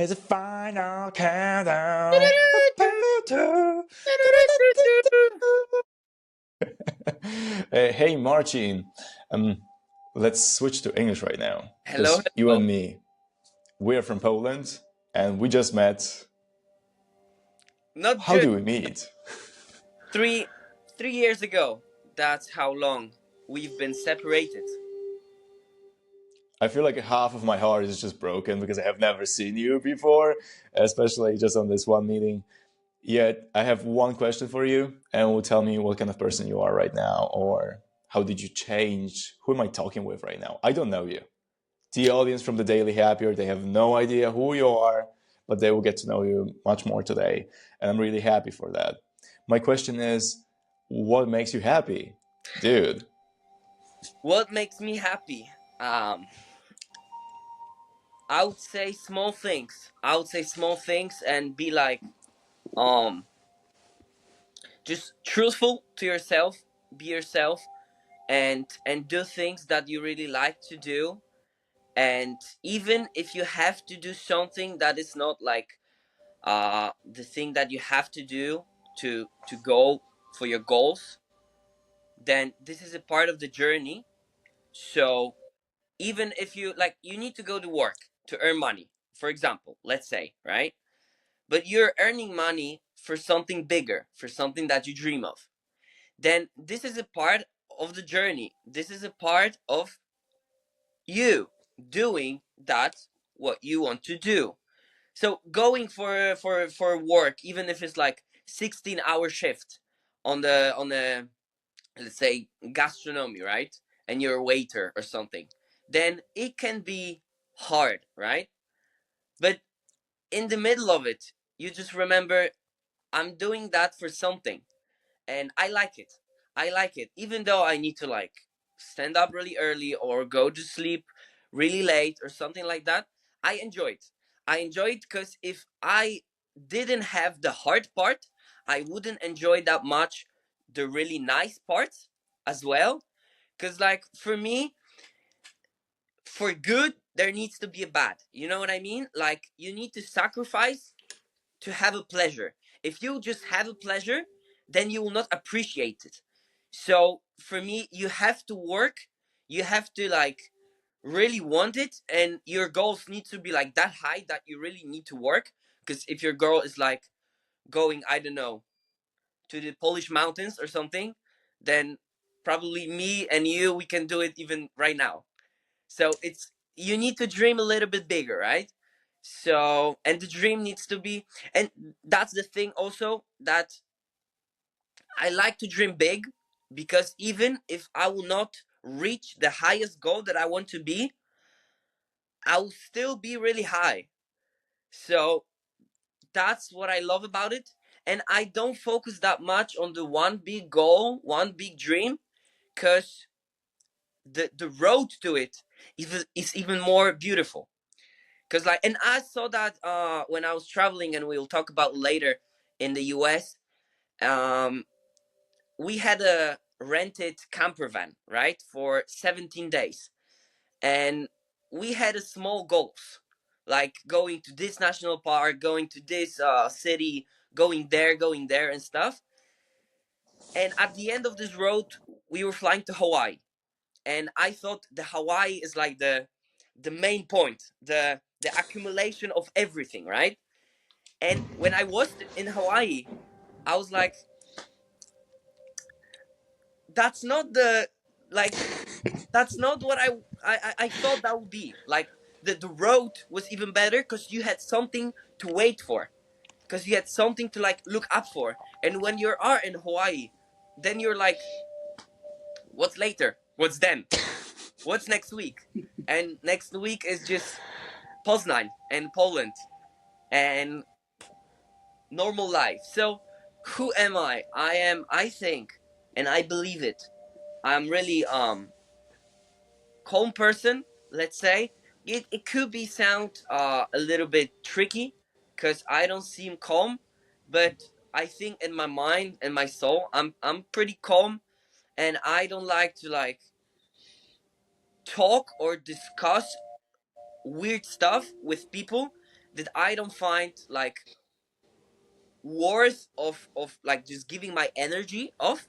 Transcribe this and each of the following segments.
It's a final countdown. Hey, Marcin. Um, let's switch to English right now Hello, because you hello. and me, we're from Poland and we just met. Not How just do we meet? three 3 years ago. That's how long we've been separated. I feel like half of my heart is just broken because I have never seen you before, especially just on this one meeting. Yet, I have one question for you, and will tell me what kind of person you are right now, or how did you change? Who am I talking with right now? I don't know you. The audience from the Daily Happier, they have no idea who you are, but they will get to know you much more today, and I'm really happy for that. My question is, what makes you happy, dude? What makes me happy? I would say small things. I would say small things and be like, um, just truthful to yourself. Be yourself and do things that you really like to do. And even if you have to do something that is not like the thing that you have to do to go for your goals, then this is a part of the journey. So even if you like, you need to go to work to earn money, for example, let's say, right? But you're earning money for something bigger, for something that you dream of. Then this is a part of the journey. This is a part of you doing that what you want to do. So going for work, even if it's like 16-hour shift on the let's say gastronomy, right? And you're a waiter or something, then it can be hard, right? But in the middle of it, you just remember, I'm doing that for something, and I like it. I like it, even though I need to like stand up really early or go to sleep really late or something like that. I enjoy it. I enjoy it because if I didn't have the hard part, I wouldn't enjoy that much the really nice parts as well. Because, like, for me, for good, there needs to be a bad. You know what I mean? Like, you need to sacrifice to have a pleasure. If you just have a pleasure, then you will not appreciate it. So for me, you have to work, you have to like really want it, and your goals need to be like that high that you really need to work. Because if your goal is like going, I don't know, to the Polish mountains or something, then probably me and you, we can do it even right now. So it's, you need to dream a little bit bigger, right? So, and the dream needs to be, and that's the thing also, that I like to dream big, because even if I will not reach the highest goal that I want to be, I will still be really high. So that's what I love about it. And I don't focus that much on the one big goal, one big dream, because the road to it is even more beautiful. Because like, and I saw that when I was traveling, and we'll talk about later, in the US. um we had a rented camper van, right, for 17 days. And we had a small goals, like going to this national park, going to this city, going there and stuff. And at the end of this road, we were flying to Hawaii. And I thought the Hawaii is like the main point, the accumulation of everything, right? And when I was in Hawaii, I was like, that's not the, like, that's not what I thought that would be. Like, the road was even better because you had something to wait for, because you had something to like look up for. And when you are in Hawaii, then you're like, what's later? What's then? What's next week? And next week is just Poznan and Poland and normal life. So who am I? I am, I think, and I believe it, I'm really calm person, let's say. It could be sound a little bit tricky, because I don't seem calm, but I think in my mind and my soul, I'm pretty calm. And I don't like to like talk or discuss weird stuff with people, that I don't find like worth of like just giving my energy off,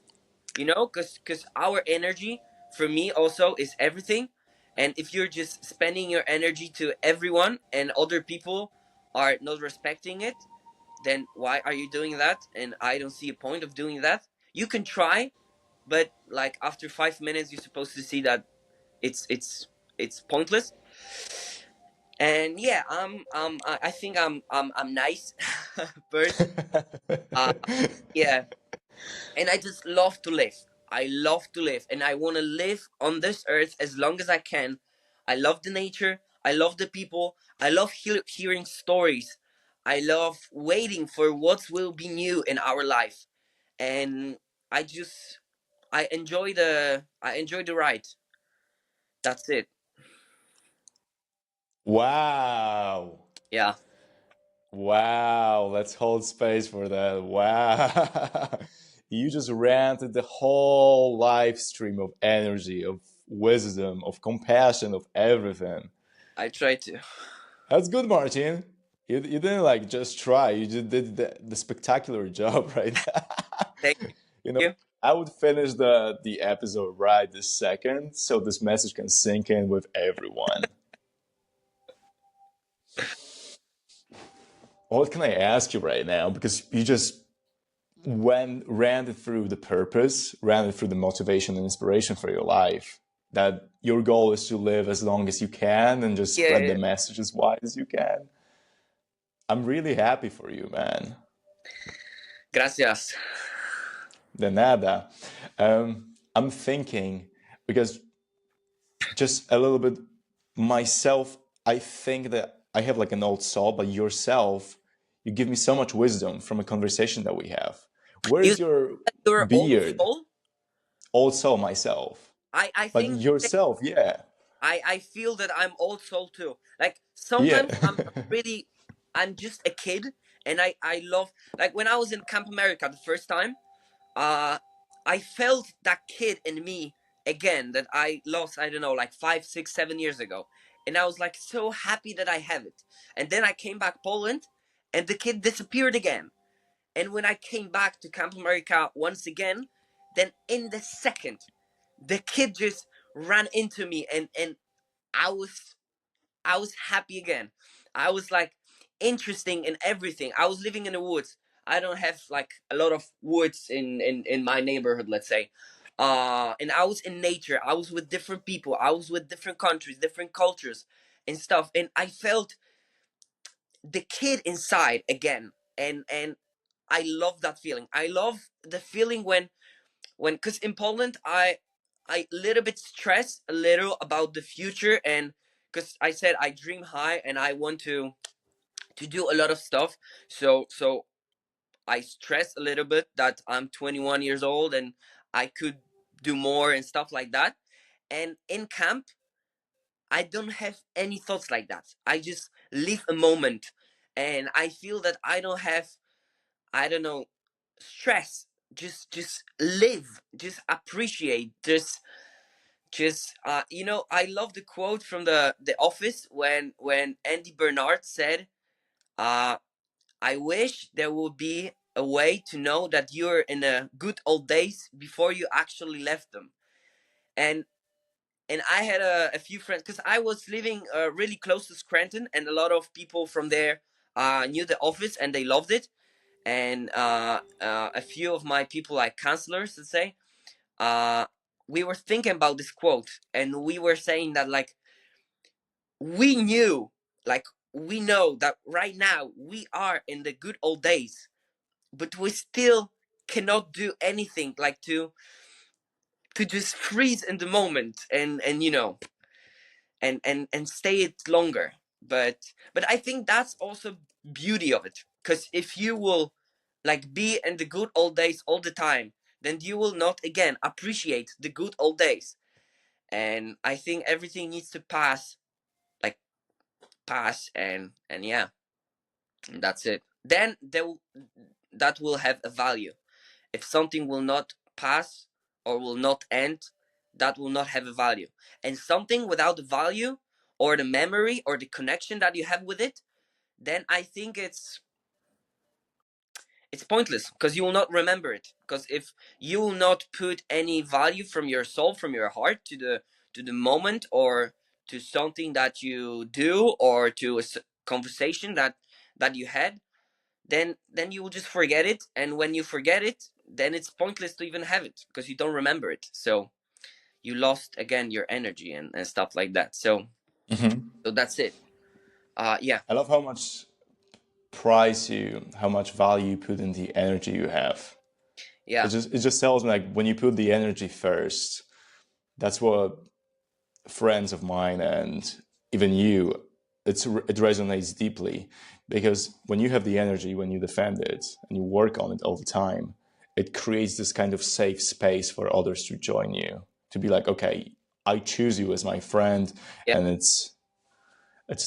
you know, because our energy for me also is everything. And if you're just spending your energy to everyone and other people are not respecting it, then why are you doing that? And I don't see a point of doing that. You can try, but like after 5 minutes you're supposed to see that it's pointless. And yeah, I think I'm nice person. uh yeah, and I just love to live. I love to live, and I want to live on this earth as long as I can. I love the nature. I love the people. I love hearing stories. I love waiting for what will be new in our life, and I just I enjoy the ride. That's it. Wow. Yeah, Wow. Let's hold space for that. Wow. You just ranted the whole live stream of energy, of wisdom, of compassion, of everything. I try to. That's good, Martin. You didn't like just try. You just did the spectacular job, right? Thank You know, you. I would finish the episode right this second, so this message can sink in with everyone. What can I ask you right now? Because you just ran it through the purpose, ran it through the motivation and inspiration for your life. That your goal is to live as long as you can and just Yeah, spread the yeah. message as wide as you can. I'm really happy for you, man. Gracias. De nada. I'm thinking because just a little bit myself, I think that I have like an old soul, but yourself, you give me so much wisdom from a conversation that we have. Where You is said your that you're old beard? soul. Old soul myself. I But think yourself, yeah. I feel that I'm old soul too. Like Yeah. sometimes really I'm just a kid, and I love, like when I was in Camp America the first time, uh I felt that kid in me again that I lost, I don't know, like 5, 6, 7 years ago. And I was like so happy that I have it. And then I came back Poland and the kid disappeared again. And when I came back to Camp America once again, then in the second, the kid just ran into me, and I was I was happy again. I was like interesting in everything. I was living in the woods. I don't have like a lot of woods in my neighborhood, let's say. And I was in nature. I was with different people. I was with different countries, different cultures and stuff. And I felt the kid inside again. And I love that feeling. I love the feeling when because in Poland I little bit stress a little about the future, and because I said I dream high and I want to do a lot of stuff. So I stress a little bit that I'm 21 years old and I could do more and stuff like that. And in camp, I don't have any thoughts like that. I just live a moment, and I feel that I don't have, I don't know, stress. Just live, just appreciate, just you know, I love the quote from the office when Andy Bernard said, uh I wish there would be a way to know that you're in the good old days before you actually left them. And and I had a few friends because I was living really close to Scranton, and a lot of people from there knew the office and they loved it. And a few of my people, like counselors, let's say, uh, we were thinking about this quote, and we were saying that like we knew, like we know that right now we are in the good old days, but we still cannot do anything like to just freeze in the moment and you know and stay it longer. But I think that's also beauty of it, because if you will like be in the good old days all the time, then you will not again appreciate the good old days. And I think everything needs to pass, like pass, and yeah, and that's it. Then that will have a value. If something will not pass or will not end, that will not have a value. And something without the value or the memory or the connection that you have with it, then I think it's pointless, because you will not remember it. Because if you will not put any value from your soul, from your heart, to the moment, or to something that you do, or to a conversation that you had, then you will just forget it. And when you forget it, then it's pointless to even have it, because you don't remember it. So you lost again your energy, and stuff like that. So Hmm. that's it. Yeah. I love how much how much value you put in the energy you have. Yeah. It just tells me like when you put the energy first, that's what friends of mine and even you, it resonates deeply because when you have the energy, when you defend it and you work on it all the time, it creates this kind of safe space for others to join you, to be like, okay, I choose you as my friend, Yeah. and it's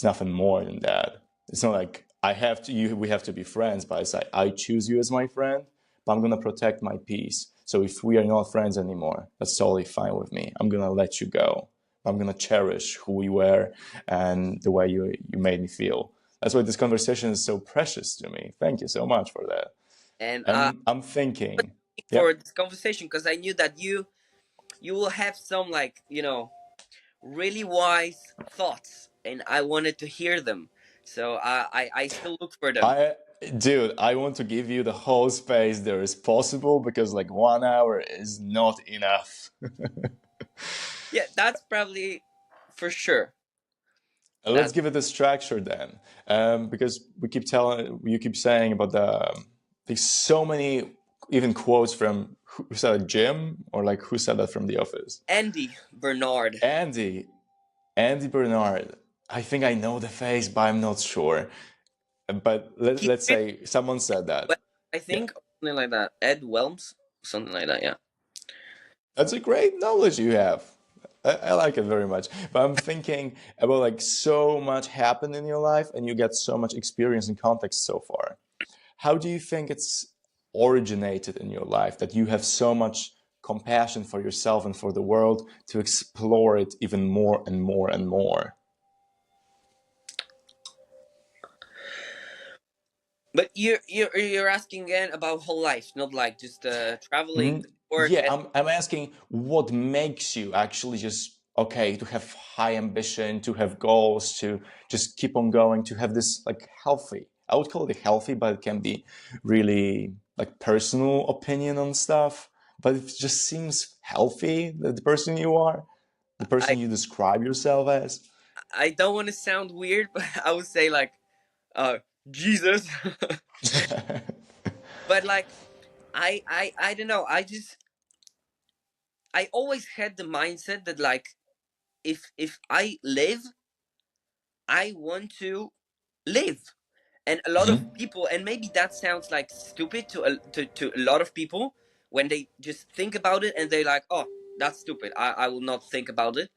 nothing more than that. It's not like I have to you we have to be friends, but it's like I choose you as my friend, but I'm gonna protect my peace. So if we are not friends anymore, that's totally fine with me. I'm gonna let you go. I'm gonna cherish who we were and the way you made me feel. That's why this conversation is so precious to me. Thank you so much for that. And And I'm thinking, yeah, for this conversation, because I knew that you will have some, like, really wise thoughts, and I wanted to hear them. So I still look for them. I dude, I want to give you the whole space there is possible because like 1 hour is not enough. Yeah, that's probably for sure. Let's That give it a structure then, because you keep saying about there's so many even quotes from who said it, Jim or like who said that from The Office? Andy Bernard. Andy, Andy Bernard. I think I know the face, but I'm not sure. But He let's did, say someone said that. well, I Yeah, think, something like that. Ed Welms, something like that. Yeah. that's a great knowledge you have. I like it very much. But I'm thinking about like so much happened in your life and you get so much experience and context so far. How do you think it's originated in your life that you have so much compassion for yourself and for the world to explore it even more and more and more? But you're asking again about whole life, not like just traveling, Mhm. the work. Yeah, I'm asking what makes you actually just okay to have high ambition, to have goals, to just keep on going, to have this like healthy. I would call it healthy, but it can be really like personal opinion on stuff. But it just seems healthy, the person you are, the I person you describe yourself as. I don't want to sound weird, but I would say like uh Jesus. But like, I don't know. I always had the mindset that, like, if I live, I want to live. And a lot of Mhm. people, and maybe that sounds like stupid to a lot of people, when they just think about it and they're like, oh, that's stupid. I will not think about it.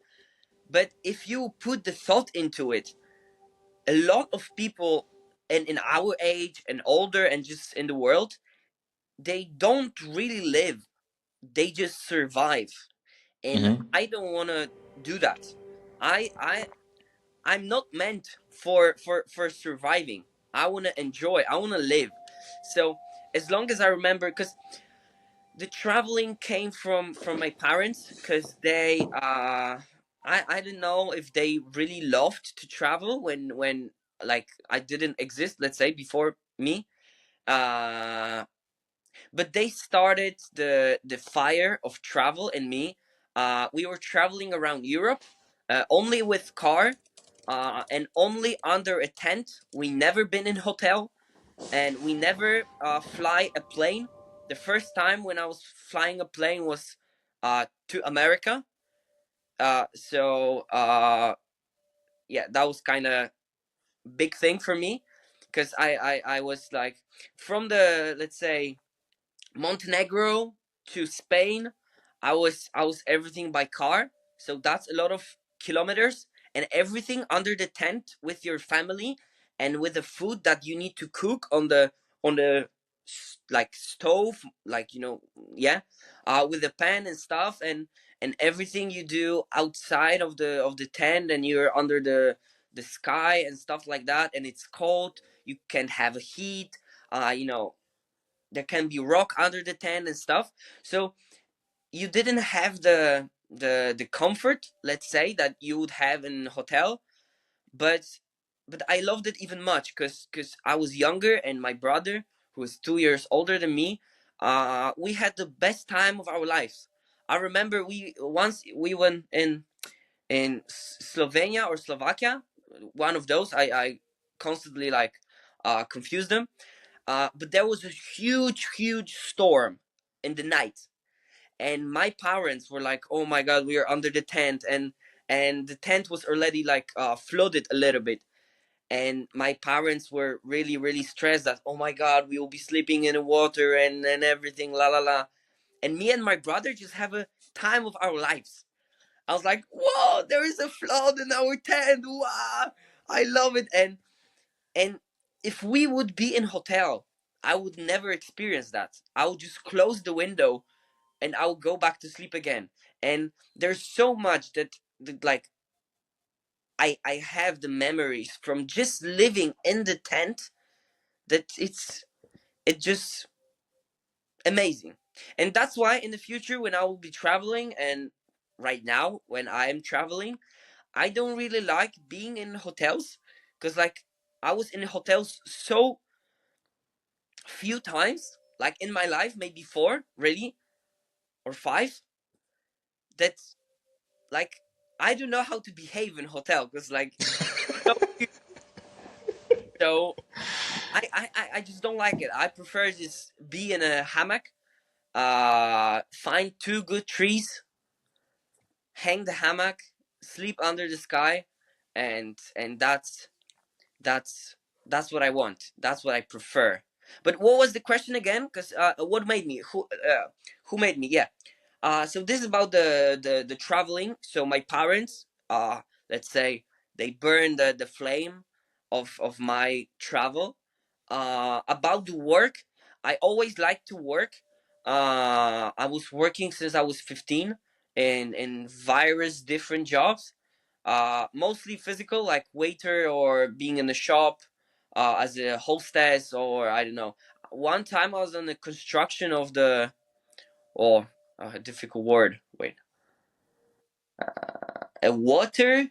But if you put the thought into it, a lot of people, and in our age and older and just in the world, they don't really live. They just survive. And Mhm. I don't want to do that. I'm not meant for surviving. I want to enjoy. I want to live. So as long as I remember, because the traveling came from my parents, because they I didn't know if they really loved to travel when like I didn't exist, let's say, before me. Uh but they started the fire of travel in me. We were traveling around Europe, only with car, and only under a tent. We never been in hotel, and we never fly a plane. The first time when I was flying a plane was to America. So yeah, that was kind of big thing for me, because I was like, from the, let's say, Montenegro to Spain, I was everything by car. So that's a lot of kilometers, and everything under the tent with your family, and with the food that you need to cook on the like stove, like, yeah, with the pan and stuff, and everything you do outside of the tent, and you're under the sky and stuff like that, and it's cold. You can have a heat. You know, there can be rock under the tent and stuff. So you didn't have the comfort, let's say, that you would have in a hotel, but I loved it even much because I was younger, and my brother, who was 2 years older than me, we had the best time of our lives. I remember we once we went in Slovenia or Slovakia, one of those. I constantly like confuse them. But there was a huge storm in the night, and my parents were like, "Oh my god, we are under the tent," and the tent was already like flooded a little bit, and my parents were really stressed that, "Oh my god, we will be sleeping in the water and everything, la la la," and me and my brother just have a time of our lives. I was like, "Whoa, there is a flood in our tent! Wow, I love it!" And if we would be in hotel, I would never experience that. I would just close the window and I'll go back to sleep again. And there's so much that like I have the memories from just living in the tent, that it's just amazing. And that's why in the future, when I will be traveling, and right now when I am traveling, I don't really like being in hotels, because like I was in hotels so few times, like in my life, maybe four really, or five, that like I don't know how to behave in hotel, because like so, so I just don't like it. I prefer just be in a hammock, find two good trees, hang the hammock, sleep under the sky, and that's that's what I want. That's what I prefer. But what was the question again? Because what made me? Who made me? Yeah. So this is about the traveling. So my parents, let's say, they burned the flame of my travel. About the work, I always liked to work. I was working since I was 15 in various different jobs, mostly physical, like waiter or being in the shop, as a hostess, or I don't know. One time I was on the construction of the, oh, a difficult word. Wait, a water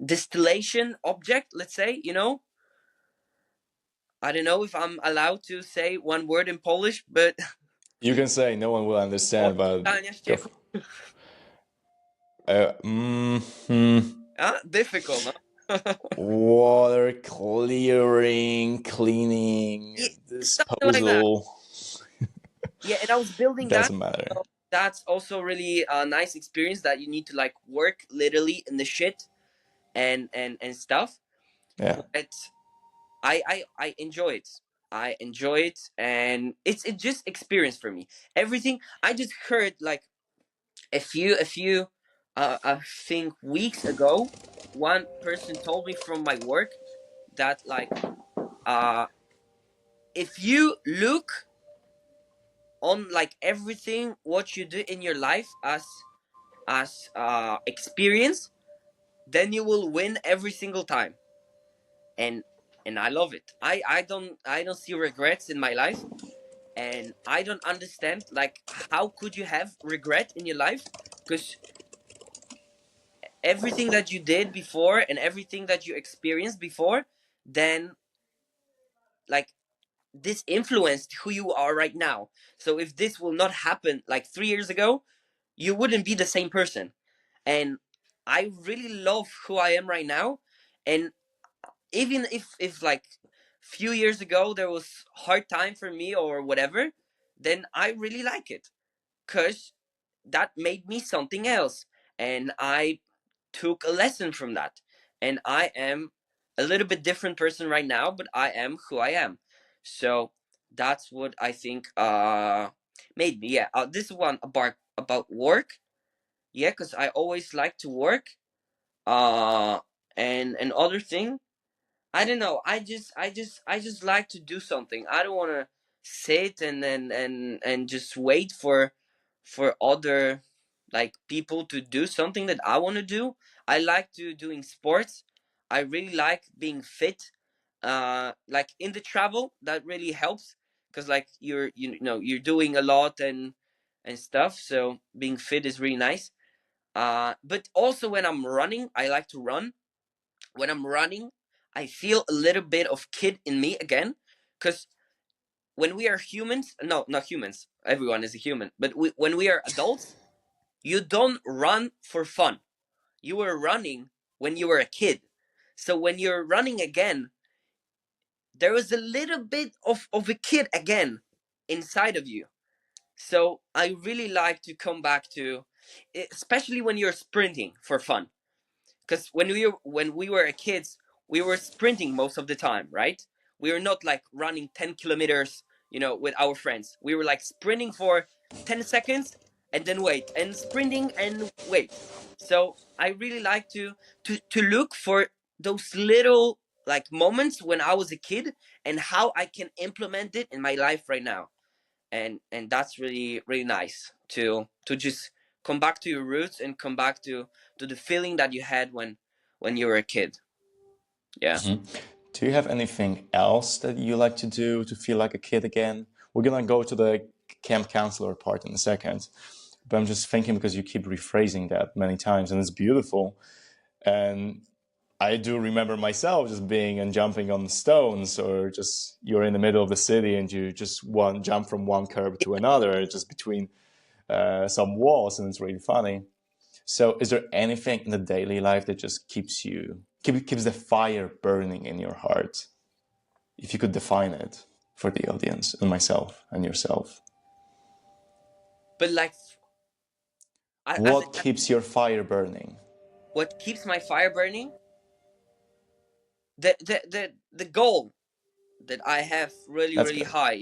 distillation object. Let's say, I don't know if I'm allowed to say one word in Polish, but You can say no one will understand, but odczyszczalnia go ścieków. for mm, Difficult, no? water clearing, cleaning, Yeah, something like that. disposal. Yeah, and I was building that. Doesn't matter. So that's also really a nice experience, that you need to like work literally in the shit and stuff. Yeah. But I enjoy it. I enjoy it, and it's just experience for me. Everything I just heard like a few I think weeks ago, one person told me from my work that like uh if you look on like everything what you do in your life as experience, then you will win every single time. and and I love it. I don't see regrets in my life, and I don't understand like how could you have regret in your life, because everything that you did before and everything that you experienced before, then like this influenced who you are right now. So if this will not happen like 3 years ago, you wouldn't be the same person. And I really love who I am right now. And even if like few years ago there was hard time for me or whatever, then I really like it, because that made me something else, and I took a lesson from that, and I am a little bit different person right now, but I am who I am. So that's what I think made me. Yeah, this is one about work. Yeah, because I always like to work. uh and another thing, I don't know. I just like to do something. I don't want to sit and just wait for other like people to do something that I want to do. I like to doing sports. I really like being fit. Like in the travel, that really helps because like you're doing a lot and stuff. So being fit is really nice. But also when I'm running, I like to run. When I'm running, I feel a little bit of kid in me again, because when we are humans, no, not humans, everyone is a human, but when we are adults, you don't run for fun. You were running when you were a kid. So when you're running again, there is a little bit of a kid again inside of you. So I really like to come back to, especially when you're sprinting for fun, because when we were kids, we were sprinting most of the time, right? We were not like running 10 kilometers, with our friends. We were like sprinting for 10 seconds and then wait, and sprinting and wait. So I really like to look for those little like moments when I was a kid and how I can implement it in my life right now. And that's really really nice to just come back to your roots and come back to the feeling that you had when you were a kid. Yeah. Do you have anything else that you like to do to feel like a kid again? We're gonna go to the camp counselor part in a second, but I'm just thinking because you keep rephrasing that many times, and it's beautiful. And I do remember myself just being and jumping on stones, or just you're in the middle of the city and you just jump from one curb to another, just between some walls, and it's really funny. So, is there anything in the daily life that just keeps the fire burning in your heart? If you could define it for the audience and myself and yourself, But like, as what keeps your fire burning? what keeps my fire burning, the goal that I have really That's really good. high,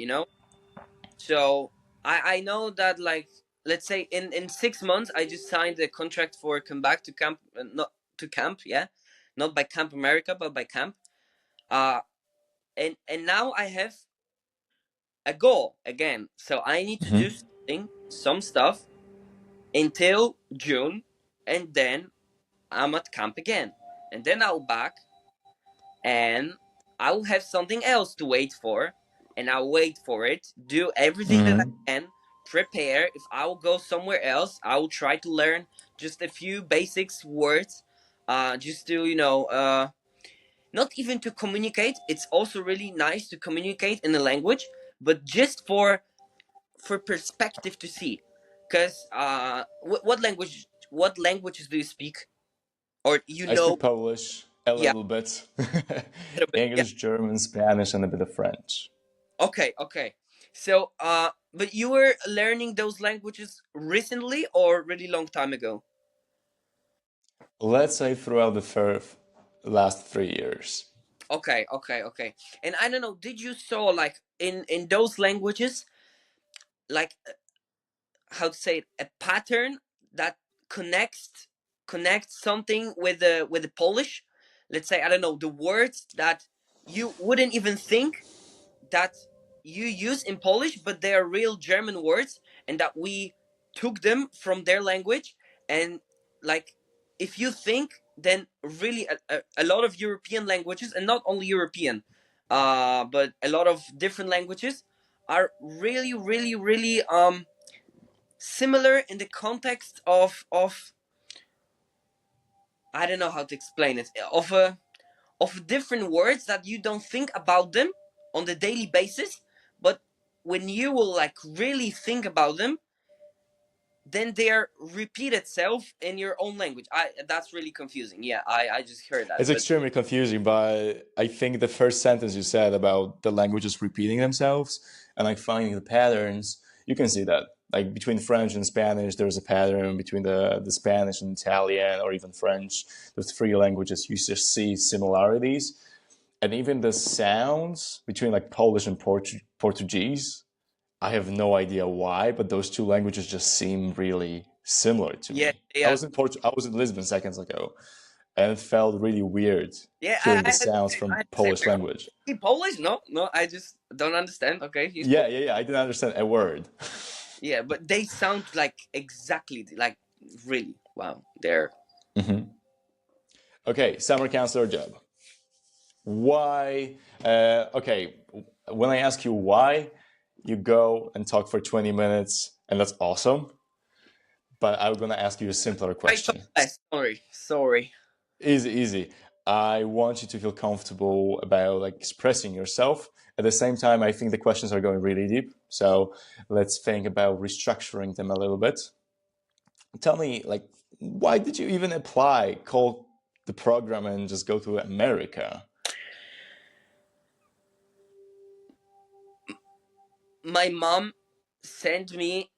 so I know that, like, let's say in 6 months I just signed a contract for come back to camp, not to camp, yeah, not by Camp America but by camp. uh and now I have a goal again. So I need to do Mm-hmm. some stuff until June, and then I'm at camp again. And then I'll back, and I'll have something else to wait for, and I'll wait for it, do everything that I Mm-hmm. can, prepare. If I will go somewhere else, I will try to learn just a few basics words, just to, not even to communicate. It's also really nice to communicate in a language, but just for perspective to see, because what languages do you speak, or I speak Polish a yeah, little bit, a little bit, yeah. English, German, Spanish, and a bit of French. Okay, okay. So but you were learning those languages recently or really long time ago? Let's say throughout the last 3 years. Okay, okay, okay. And I don't know, did you saw like in those languages, like, how to say it, a pattern that connects connects something with the Polish. Let's say, I don't know, the words that you wouldn't even think that you use in Polish, but they are real German words, and that we took them from their language. And like, if you think, then really a lot of European languages, and not only European, but a lot of different languages are really, really, really similar in the context of I don't know how to explain it, of different words that you don't think about them on the daily basis, but when you will like really think about them, then they are repeat itself in your own language. I That's really confusing. Yeah, I just heard that, It's but extremely confusing, but I think the first sentence you said about the languages repeating themselves and like finding the patterns, you can see that. Like between French and Spanish, there's a pattern. Between the Spanish and Italian, or even French, those three languages, you just see similarities. And even the sounds between like Polish and Portuguese, I have no idea why, but those two languages just seem really similar to yeah, me. yeah, I was in Lisbon seconds ago, and it felt really weird yeah. hearing the I had the sounds same. I from had the same. Polish language. He Polish? No, no. I just don't understand. Okay, he's Yeah, Polish. yeah, yeah. I didn't understand a word. Yeah, but they sound like exactly like, really, wow. They're Hmm. Okay, summer counselor job. Why? Okay, when I ask you why, you go and talk for 20 minutes, and that's awesome. But I'm gonna ask you a simpler I talk question. less. Sorry. Easy, easy. I want you to feel comfortable about like expressing yourself. At the same time, I think the questions are going really deep. So let's think about restructuring them a little bit. Tell me, like, why did you even apply, call the program, and just go to America? My mom sent me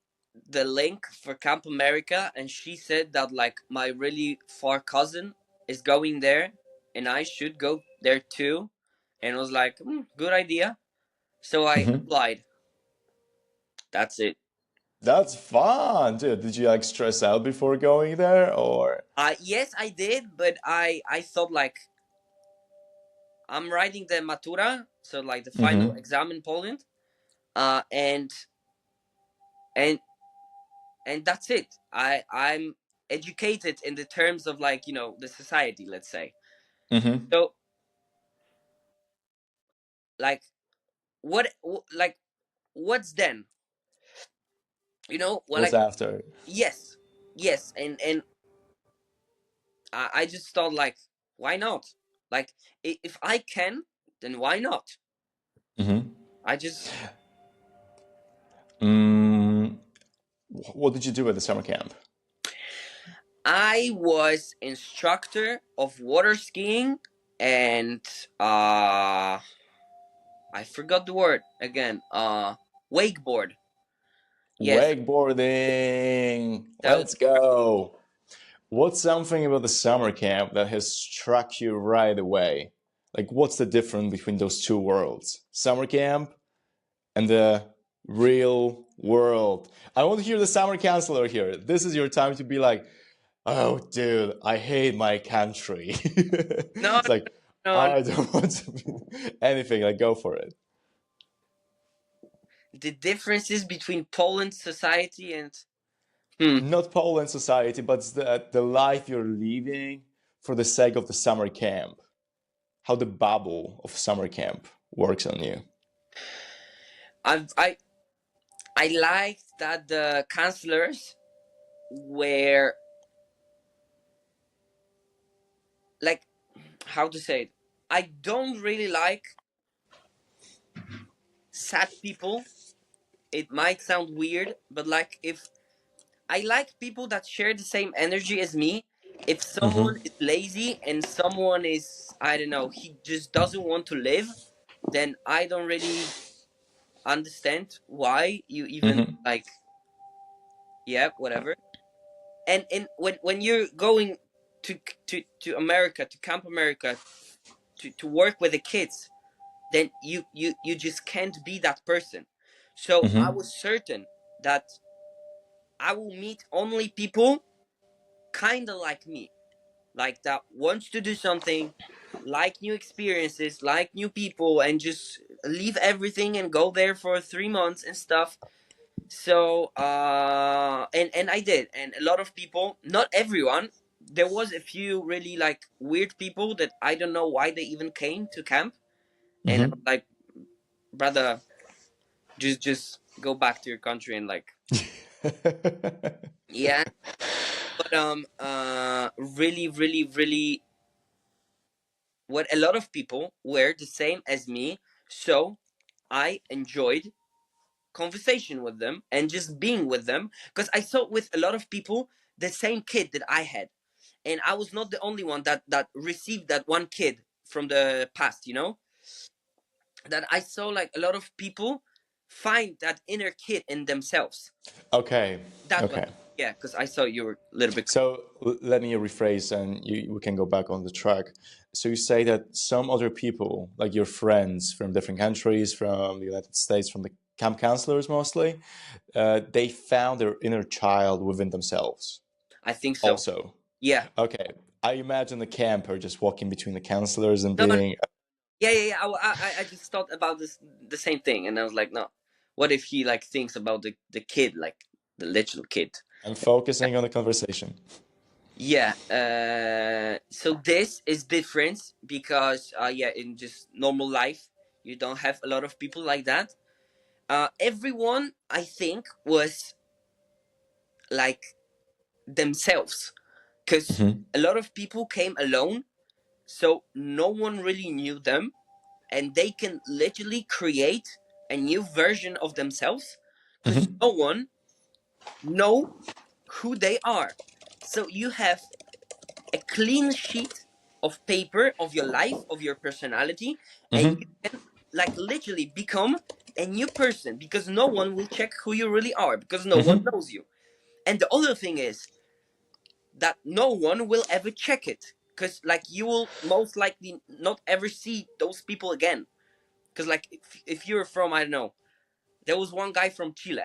the link for Camp America, and she said that like my really far cousin is going there, and I should go there too. And I was like, good idea. So I Mm-hmm. applied. That's it. That's fun, dude. Did you like stress out before going there, or? Yes, I did, but I thought like I'm writing the matura, so like the final Mm-hmm. exam in Poland, uh, and and and that's it. I'm educated in the terms of like the society, let's say. Mm-hmm. So like like what's then? Well, What's like after? yes, yes, and I just thought like why not? Like if I can, then why not? Mm-hmm. I just Mm, what did you do at the summer camp? I was instructor of water skiing and uh I forgot the word again. Wakeboard. Yes, Wakeboarding. that was Let's go. What's something about the summer camp that has struck you right away? Like, what's the difference between those two worlds? Summer camp and the real world. I want to hear the summer counselor here. This is your time to be like, oh, dude, I hate my country. no, It's like, no. I don't want to be anything. Like, go for it. The differences between Poland society and hmm. Not Poland society, but the life you're living for the sake of the summer camp. How the bubble of summer camp works on you. I I I liked that the counselors were like how to say it. I don't really like sad people. It might sound weird, but like if I like people that share the same energy as me. If someone Mm-hmm. is lazy and someone is, I don't know, he just doesn't want to live, then I don't really understand why you even Mm-hmm. like, yeah, whatever. And when you're going to America, to Camp America, to work with the kids, then you just can't be that person. So I Mm-hmm. was certain that I will meet only people kind of like me, like that wants to do something, like new experiences, like new people, and just leave everything and go there for 3 months and stuff. So and I did, and a lot of people, not everyone. There was a few really like weird people that I don't know why they even came to camp, and I was Mm-hmm. like, brother, just go back to your country and like, yeah. But really, really, really, what a lot of people were the same as me. So I enjoyed conversation with them and just being with them because I saw with a lot of people the same kid that I had, and I was not the only one that received that one kid from the past. That I saw like a lot of people find that inner kid in themselves. Okay. That was Okay. yeah, because I saw you were a little bit. So let me rephrase, and we can go back on the track. So you say that some other people, like your friends from different countries, from the United States, from the camp counselors mostly, they found their inner child within themselves. I think so. Also, Yeah. okay. I imagine the camper just walking between the counselors and No, no, being yeah, yeah, yeah. I just thought about this the same thing, and I was like, no, what if he like thinks about the kid, like the little kid? and focusing on the conversation. Yeah. So this is different because yeah, in just normal life, you don't have a lot of people like that. Everyone, I think, was like themselves, because Hmm. a lot of people came alone, so no one really knew them, and they can literally create a new version of themselves because Hmm. no one know who they are. So you have a clean sheet of paper of your life, of your personality, and you Hmm. can like literally become a new person because no one will check who you really are because no one Hmm. knows you. And the other thing is that no one will ever check it because like you will most likely not ever see those people again. Because like if you're from, I don't know, there was one guy from Chile,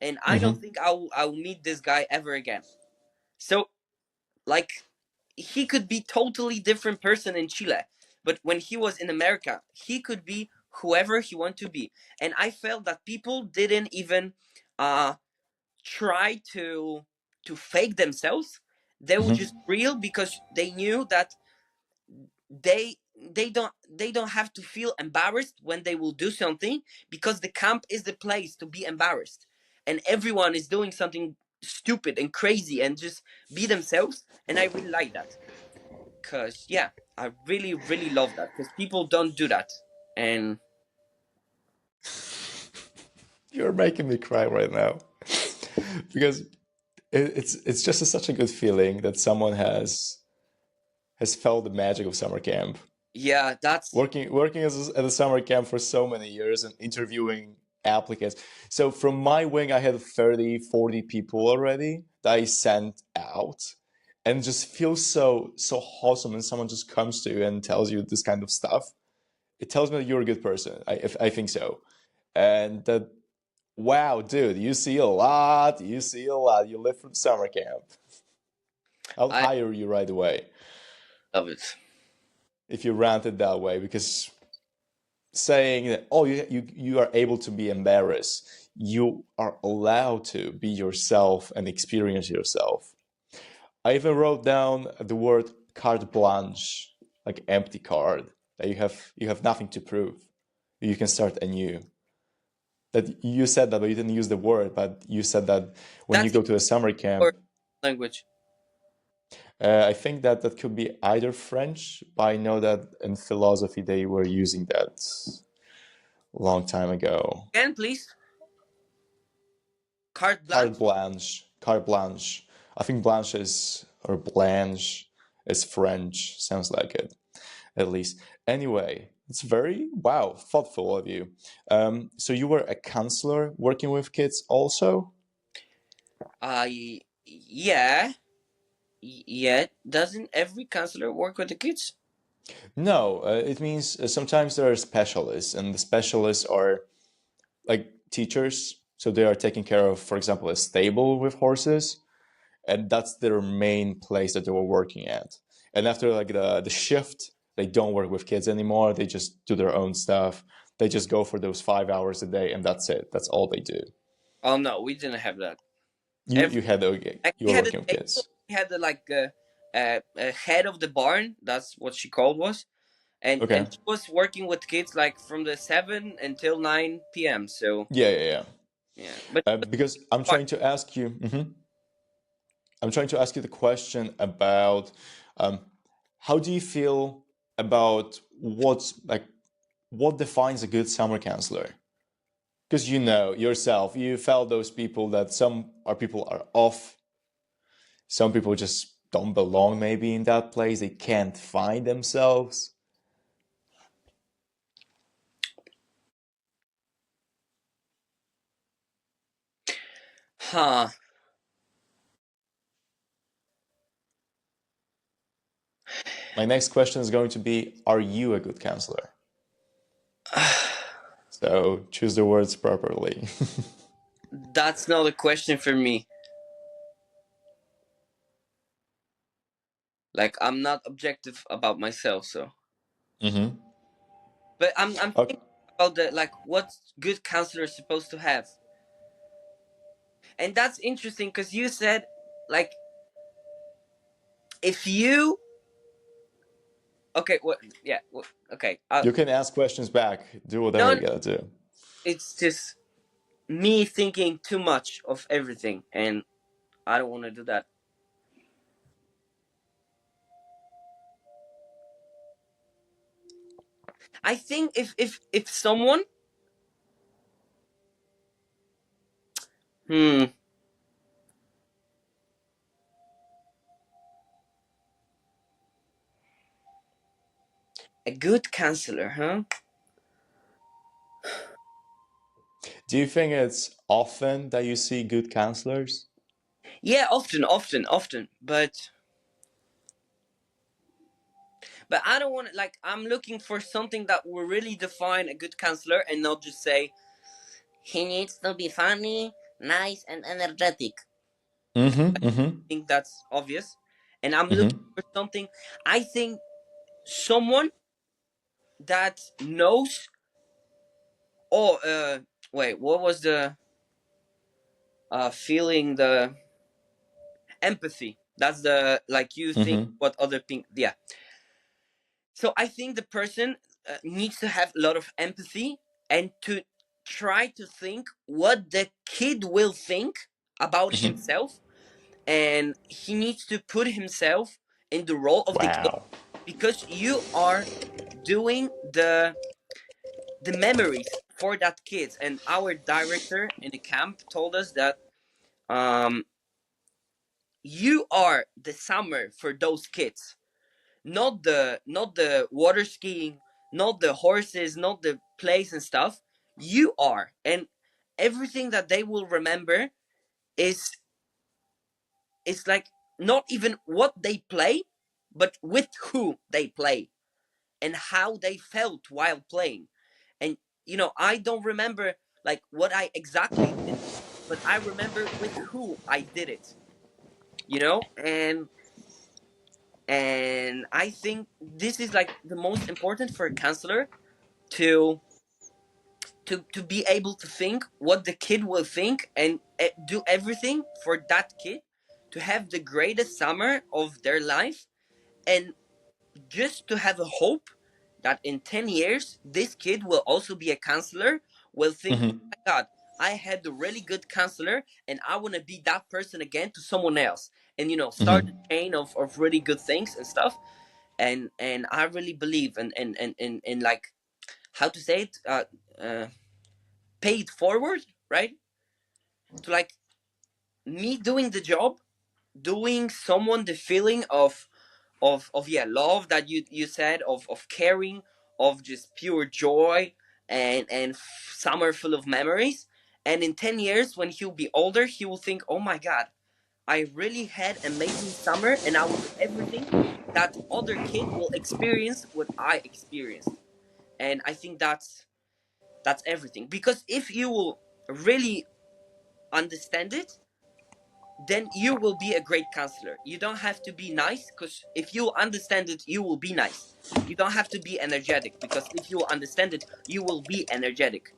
and I don't Hmm. think I'll meet this guy ever again. So like he could be totally different person in Chile, but when he was in America, he could be whoever he want to be. And I felt that people didn't even uh try to fake themselves. They were just Hmm. real because they knew that they don't have to feel embarrassed when they will do something, because the camp is the place to be embarrassed, and everyone is doing something stupid and crazy and just be themselves. And I really like that, because yeah, I really really love that because people don't do that. And You're making me cry right now because it's just such a good feeling that someone has felt the magic of summer camp. yeah, that's Working at a summer camp for so many years and interviewing applicants. So from my wing, I had 30, 40 people already that I sent out, and just feels so wholesome when someone just comes to you and tells you this kind of stuff. It tells me that you're a good person. I think so, and that, wow, dude, you see a lot. You see a lot. You live from summer camp. I'll I hire you right away love it. if you rant it that way, because saying that, oh, you are able to be embarrassed, you are allowed to be yourself and experience yourself. I even wrote down the word carte blanche, like empty card, that you have nothing to prove. You can start anew. That you said that, but you didn't use the word. But you said that when you That's go to a summer your camp, language. I think that that could be either French, but I know that in philosophy they were using that a long time ago. Can please carte Carte blanche. blanche. Carte blanche. I think blanche is, or blanche is French. Sounds like it, at least. Anyway, it's very, wow, thoughtful of you. So you were a counselor working with kids also? Yeah. Yeah, doesn't every counselor work with the kids? No, it means sometimes there are specialists, and the specialists are like teachers. So they are taking care of, for example, a stable with horses, and that's their main place that they were working at. And after like the shift, they don't work with kids anymore. They just do their own stuff. They just go for those 5 hours a day, and that's it. That's all they do. Oh no, we didn't have that. You Every you had, okay, like you we were had a working with table, kids. we had a head of the barn. That's what she called was, and Okay. she was working with kids like from the 7 until 9 p.m. So Yeah, yeah, yeah. yeah, but Because I'm fine. trying to ask you. I'm trying to ask you the question about how do you feel about what defines a good summer counselor? Because you know yourself, you felt those people that some are people are off, some people just don't belong maybe in that place, they can't find themselves. Huh. My next question is going to be, are you a good counselor? So choose the words properly. That's not a question for me. Like I'm not objective about myself, so. Mm-hmm. But I'm Okay. thinking about the like what good counselor is supposed to have, and that's interesting because you said like If you okay, what? Yeah, okay. You can ask questions back. Do whatever No, you gotta do. it's just me thinking too much of everything, and I don't want to do that. I think if someone, hmm, a good counselor, huh? Do you think it's often that you see good counselors? Yeah, often, but I don't want to, like, I'm looking for something that will really define a good counselor and not just say he needs to be funny, nice, and energetic. Mm-hmm. Mm-hmm. I think that's obvious. And I'm looking Mm-hmm. for something, I think someone that knows, oh, wait, what was the feeling, the empathy. That's the, like, you think Mm-hmm. what other think. Yeah. So I think the person needs to have a lot of empathy and to try to think what the kid will think about Mm-hmm. himself, and he needs to put himself in the role of the kid, Wow. because you are doing the memories for that kid. And our director in the camp told us that um you are the summer for those kids, not the water skiing, not the horses, not the plays and stuff. You are, and everything that they will remember is like not even what they play, but with who they play and how they felt while playing. And I don't remember like what I exactly did, but I remember with who I did it. And I think this is like the most important for a counselor, to to be able to think what the kid will think, and do everything for that kid to have the greatest summer of their life, and just to have a hope that in 10 years this kid will also be a counselor, will think, oh Mm-hmm. my god, I had a really good counselor and I want to be that person again to someone else, and start Mm-hmm. a chain of really good things and stuff. And I really believe in like, how to say it, pay it forward, right? To like me doing the job, doing someone the feeling of yeah, love that you said, of caring, of just pure joy, and summer full of memories. And in 10 years when he'll be older, he will think, oh my god, I really had amazing summer and I will do everything that other kid will experience what I experienced. And I think that's everything, because if you will really understand it, then you will be a great counselor. You don't have to be nice, because if you understand it, you will be nice. You don't have to be energetic, because if you understand it, you will be energetic.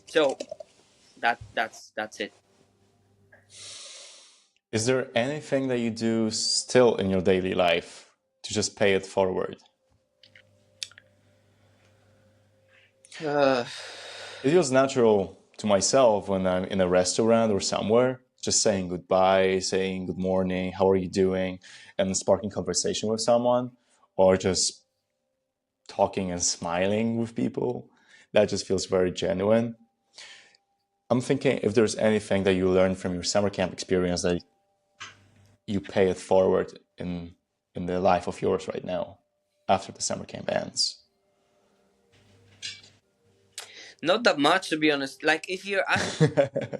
So that's it. Is there anything that you do still in your daily life to just pay it forward? Uh, It feels natural to myself when I'm in a restaurant or somewhere, just saying goodbye, saying good morning, how are you doing, and sparking conversation with someone, or just talking and smiling with people. That just feels very genuine. I'm thinking if there's anything that you learned from your summer camp experience that you pay it forward in the life of yours right now after the summer camp ends. Not that much, to be honest. Like, if you're asking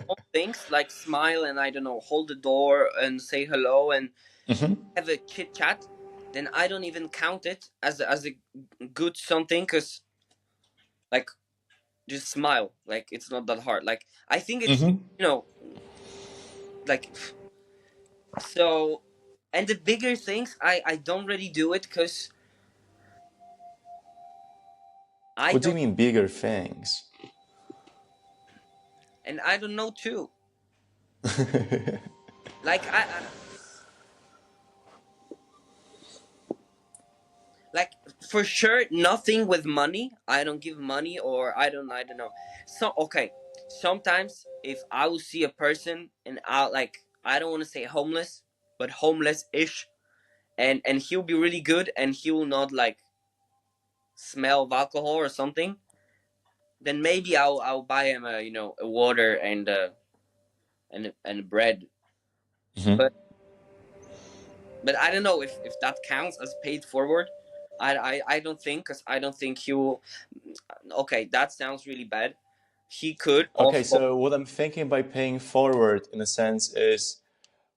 small things like smile and, I don't know, hold the door and say hello and Mm-hmm. have a chit chat, then I don't even count it as a good something, because like, just smile. Like, it's not that hard. Like, I think it's, Mm-hmm. like, so. And the bigger things, I don't really do it, because I What do you don't, mean bigger things? and I don't know too. Like, For sure, nothing with money. I don't give money, or I don't know. So okay, sometimes if I will see a person and I don't want to say homeless, but homeless-ish, and he'll be really good and he will not like smell of alcohol or something, then maybe I'll buy him a a water and bread. Hmm. But I don't know if that counts as paid forward. I don't think, because I don't think he will. Okay, that sounds really bad. He could Okay, of so what I'm thinking by paying forward, in a sense, is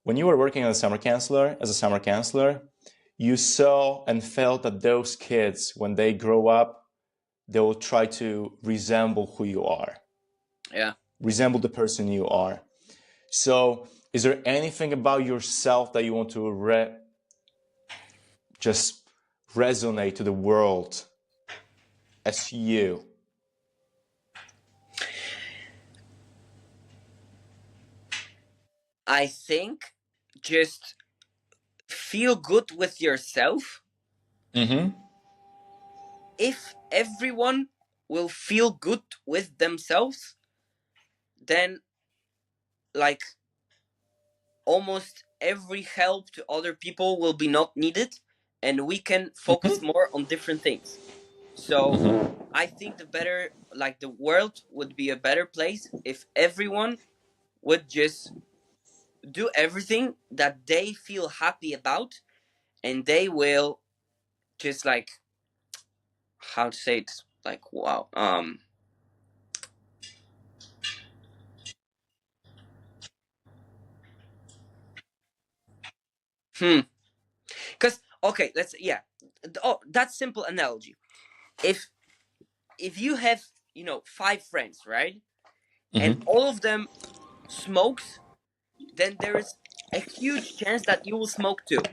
when you were working as a summer counselor, you saw and felt that those kids, when they grow up, they will try to resemble who you are, yeah. resemble the person you are. So, is there anything about yourself that you want to just resonate to the world as you? I think just feel good with yourself. Mm-hmm. If everyone will feel good with themselves, then like almost every help to other people will be not needed, and we can focus Mm-hmm. more on different things. So Mm-hmm. I think the world would be a better place if everyone would just do everything that they feel happy about, and they will just like, how to say it, like, wow, hmm because okay, let's, yeah, oh, that's simple analogy. If if you have, 5 friends, right, and Mm-hmm. all of them smokes, then there is a huge chance that you will smoke too.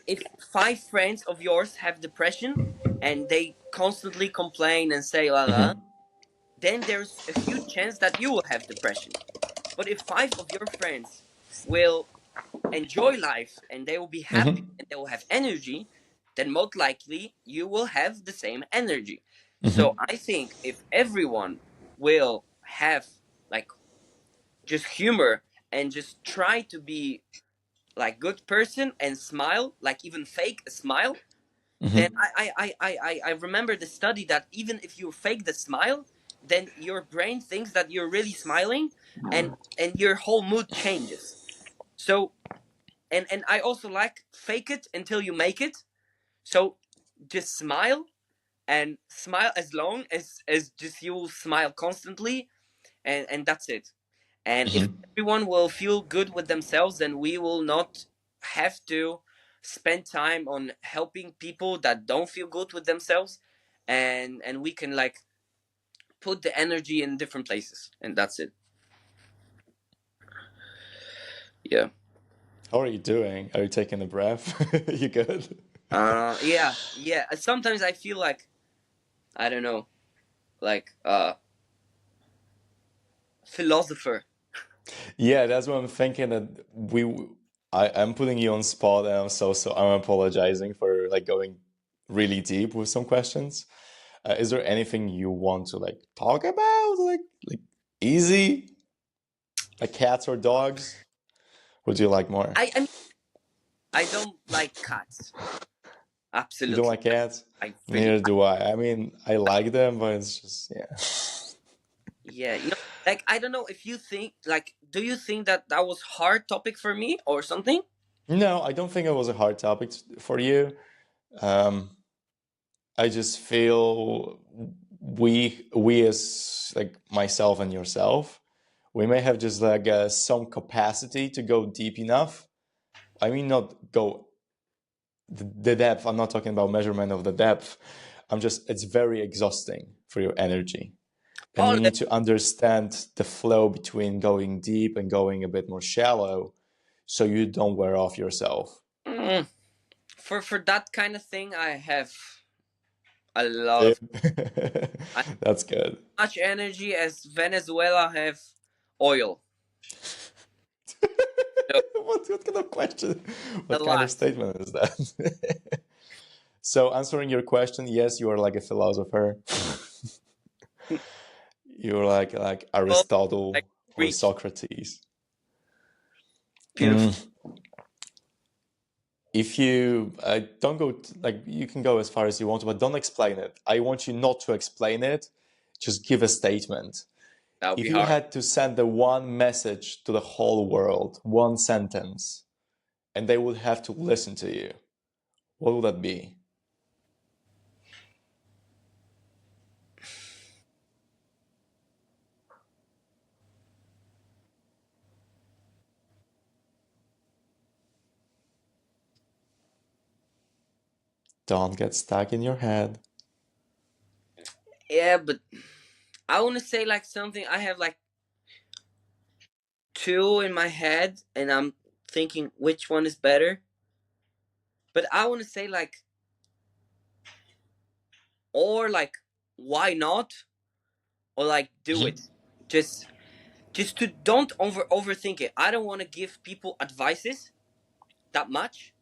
If 5 friends of yours have depression and they constantly complain and say la la, Mm-hmm. then there's a huge chance that you will have depression. But if 5 of your friends will enjoy life and they will be happy Mm-hmm. and they will have energy, then most likely you will have the same energy. So Mm-hmm. I think if everyone will have like just humor and just try to be like good person and smile, like even fake a smile, then Mm-hmm. I remember the study that even if you fake the smile, then your brain thinks that you're really smiling, and your whole mood changes. So and I also like fake it until you make it. So just smile, and smile as long as just you will smile constantly, and that's it. And if Mm-hmm. everyone will feel good with themselves, then we will not have to spend time on helping people that don't feel good with themselves, and we can like put the energy in different places, and that's it. Yeah. How are you doing? Are you taking a breath? You good? Yeah, yeah, sometimes I feel like, I don't know, like philosopher. Yeah, that's what I'm thinking. That I'm putting you on spot, and I'm apologizing for like going really deep with some questions. Is there anything you want to like talk about, like easy, like cats or dogs? Would you like more? I mean, I don't like cats. You don't Absolutely. like cats? I really, Neither do I. I mean, I like them, but it's just yeah. yeah, like I don't know if you think, like, do you think that that was hard topic for me or something? No, I don't think it was a hard topic for you. Um, I just feel we as like myself and yourself, we may have just like some capacity to go deep enough. I mean, not go the depth. I'm not talking about measurement of the depth. I'm just it's very exhausting for your energy, and Oh, you need to understand the flow between going deep and going a bit more shallow, so you don't wear off yourself. mm, for that kind of thing, I have a lot Yeah. of, I That's good. much energy as Venezuela have oil. So What kind of question? a What kind of lot. statement is that? So answering your question, yes, you are like a philosopher. You're like Oh, like Aristotle or preach. Socrates. Beautiful. Mm, if you don't go like you can go as far as you want to, but don't explain it. I want you not to explain it. Just give a statement. That would be If you hard. had to send the one message to the whole world, one sentence, and they would have to listen to you, what would that be? Don't get stuck in your head. Yeah, but I want to say like something. I have like two in my head, and I'm thinking which one is better. But I want to say like, or like, why not? Or like, do Mhm. it. Just, just to don't overthink it. I don't want to give people advices that much,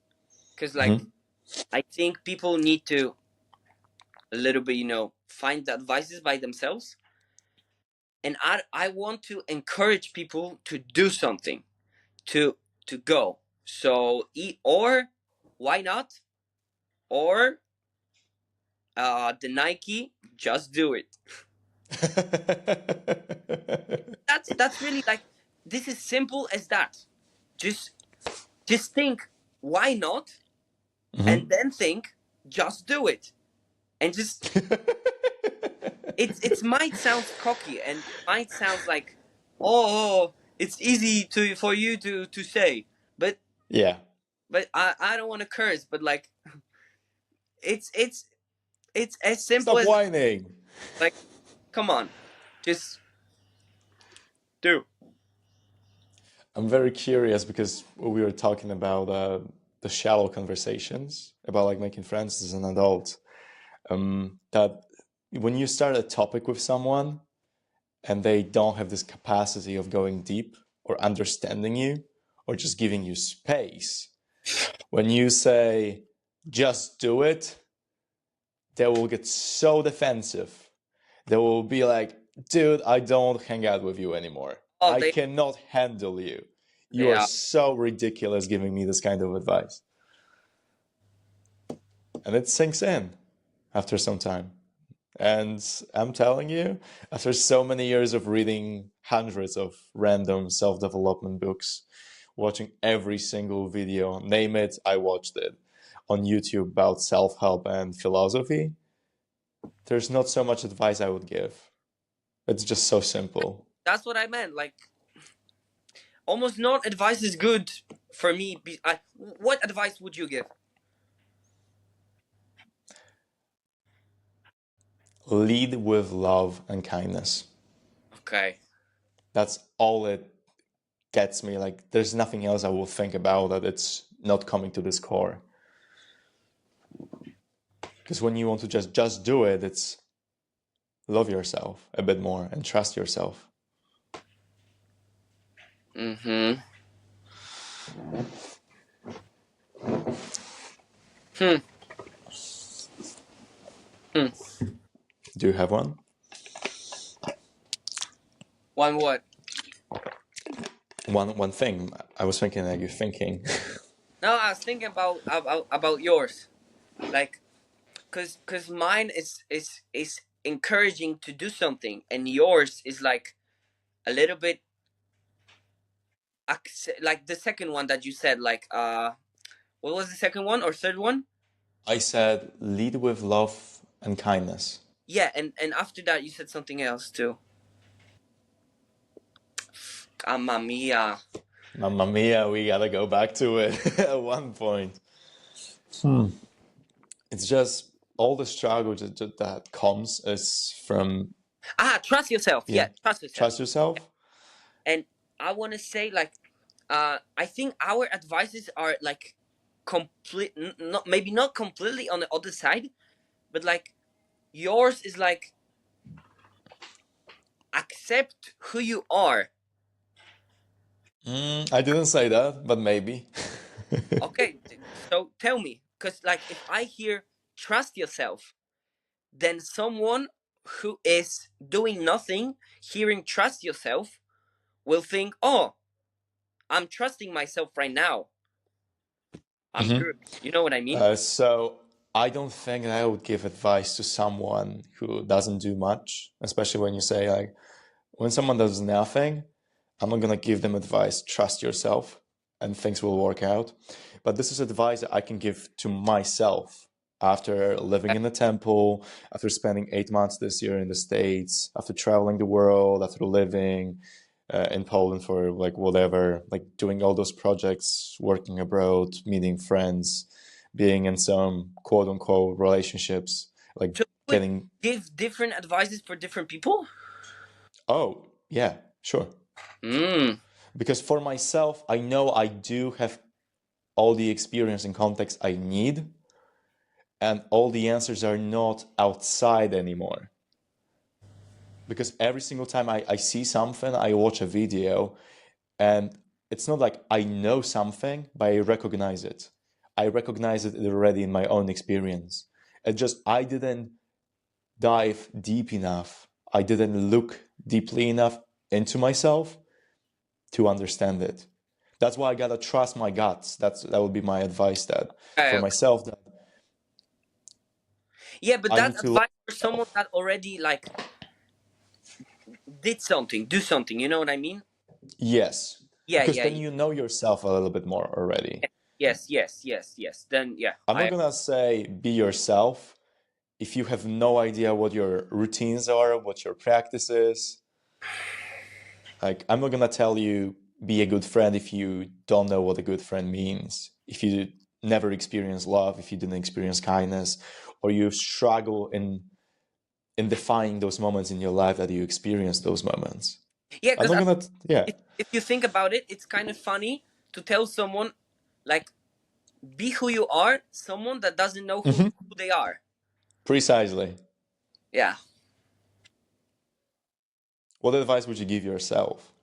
because like Mhm. I think people need to a little bit, find the advices by themselves. And I want to encourage people to do something, to to go. So or why not? Or the Nike, just do it. That's really like, this is simple as that. Just just think, why not? And Mhm. then think, just do it. And just, it might sound cocky, and might sound like, oh, it's easy to for you to say, but Yeah. I don't want to curse, but like, it's it's it's as simple Stop as, whining. like, come on, just do. I'm very curious because we were talking about the shallow conversations about like making friends as an adult. That when you start a topic with someone and they don't have this capacity of going deep or understanding you or just giving you space, when you say just do it, they will get so defensive. They will be like, dude, I don't hang out with you anymore. Oh, I cannot handle you. You they are are. so ridiculous giving me this kind of advice. And it sinks in after some time. And I'm telling you, after so many years of reading hundreds of random self development books, watching every single video, name it, I watched it, on YouTube about self help and philosophy, there's not so much advice I would give. It's just so simple. That's what I meant. Like, almost not advice is good for me. What advice would you give? Lead with love and kindness. Okay. That's all it gets me. Like, there's nothing else I will think about that it's not coming to this core. Because when you want to just do it, it's love yourself a bit more and trust yourself. Mm-hmm. Hmm. Hmm. Do you have one? One what? One thing. I was thinking that you're thinking. No, I was thinking about yours. Like, cause mine is encouraging to do something, and yours is like a little bit, like the second one that you said. Like, what was the second one or third one? I said lead with love and kindness. Yeah, and after that you said something else too. Mamma mia. Mamma mia, we gotta go back to it at one point. It's just all the struggle that comes is from, Trust yourself. yeah, Yeah, trust yourself. trust yourself. And I want to say like, I think our advices are like complete, not maybe not completely on the other side, but like yours is like, accept who you are. I didn't say that, but maybe. Okay, so tell me, because like if I hear trust yourself, then someone who is doing nothing, hearing trust yourself, will think, oh, I'm trusting myself right now. I'm good. You know what I mean? So I don't think I would give advice to someone who doesn't do much, especially when you say like when someone does nothing, I'm not gonna give them advice. Trust yourself and things will work out. But this is advice that I can give to myself after living in the temple, after spending 8 months this year in the States, after traveling the world, after living in Poland for like whatever, like doing all those projects, working abroad, meeting friends, being in some quote unquote relationships, like So you would getting. give different advices for different people? Oh, yeah, sure. Mm. Because for myself, I know I do have all the experience and context I need, and all the answers are not outside anymore. Because every single time I see something, I watch a video, and it's not like I know something, but I recognize it. I recognize it already in my own experience. It just, I didn't dive deep enough. I didn't look deeply enough into myself to understand it. That's why I gotta trust my guts. That would be my advice that for Okay. myself that Yeah, but I that need to love advice for someone myself. that already like did something, do something. You know what I mean? Yes, Yeah, because yeah, then you know yourself a little bit more already. yes, yes, yes, yes. Then yeah, I'm not I gonna say be yourself if you have no idea what your routines are, what your practice is. Like I'm not gonna tell you be a good friend if you don't know what a good friend means. If you never experience love, if you didn't experience kindness, or you struggle in defining those moments in your life that you experience those moments. yeah, I'm because not gonna, yeah. if you think about it, it's kind of funny to tell someone like be who you are, someone that doesn't know who they are. Precisely. Yeah, What advice would you give yourself?